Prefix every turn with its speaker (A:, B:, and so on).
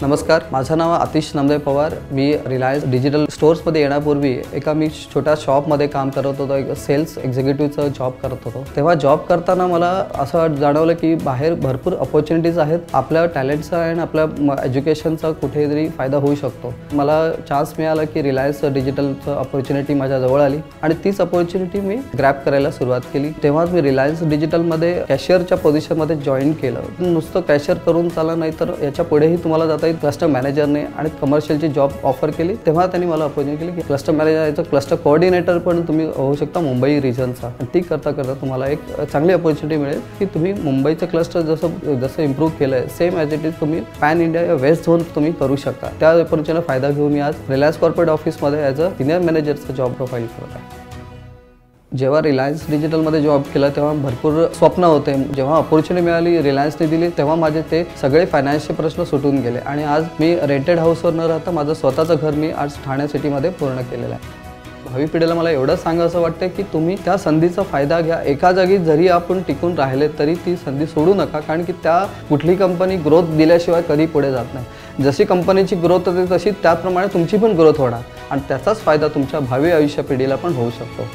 A: नमस्कार, माझं नाव आतिश नामदेव पवार। मी Reliance digital स्टोर्समध्ये येण्यापूर्वी मी छोट्या शॉपमध्ये काम करत होतो। एक सेल्स एक्झिक्युटिव्हचा जॉब करत होतो। तेव्हा जॉब करताना मला असं जाणवलं की बाहेर भरपूर अपॉर्च्युनिटीज आहेत। आपल्या टॅलेंटचा आणि आपल्या एज्युकेशनचा कुठेतरी फायदा होऊ शकतो। मला चान्स मिळाला की रिलायन्स डिजिटलचं अपॉर्च्युनिटी माझ्या जवळ आली आणि तीच अपॉर्च्युनिटी मी ग्रॅब करायला सुरुवात केली। तेव्हा मी रिलायन्स डिजिटलमध्ये कॅशियरच्या पोझिशनमध्ये जॉईन केलं। नुसतं कॅशियर करून चाललं नाही, तर याच्या पुढेही तुम्हाला जाता क्लस्टर मॅनेजरने आणि कमर्शियलची जॉब ऑफर केली। तेव्हा त्यांनी मला अपॉर्च्युनिटी केली की क्लस्टर मॅनेजरचा क्लस्टर कोऑर्डिनेटर पण तुम्ही होऊ शकता मुंबई रिजनचा। आणि ती करता तुम्हाला एक चांगली अपॉर्च्युनिटी मिळेल की तुम्ही मुंबईचं क्लस्टर जसं इम्प्रूव्ह केलंय सेम ॲज इट इज तुम्ही पॅन इंडिया या वेस्ट झोन तुम्ही करू शकता। त्या अपॉर्च्युनिटीचा फायदा घेऊन मी आज रिलायन्स कॉर्पोरेट ऑफिसमध्ये ॲज अ सिनियर मॅनेजरचा जॉब प्रोफाईल करत आहे। जेव्हा रिलायन्स डिजिटलमध्ये जॉब केला तेव्हा भरपूर स्वप्न होते। जेव्हा अपॉर्च्युनिटी मिळाली रिलायन्सने दिली तेव्हा माझे ते सगळे फायनान्शियल प्रश्न सुटून गेले आणि आज मी रेंटेड हाऊसवर न राहता माझं स्वतःचं घर मी आज ठाणे सिटीमध्ये पूर्ण केलेलं आहे। भावी पिढीला मला एवढं सांगायचं वाटतं की तुम्ही त्या संधीचा फायदा घ्या। एका जागी जरी आपण टिकून राहिले तरी ती संधी सोडू नका, कारण की त्या कुठली कंपनी ग्रोथ दिल्याशिवाय कधी पुढे जात नाही। जशी कंपनीची ग्रोथ होते तशी त्याप्रमाणे तुमची पण ग्रोथ होणार आणि त्याचाच फायदा तुमच्या भावी आयुष्य पिढीला पण होऊ शकतो।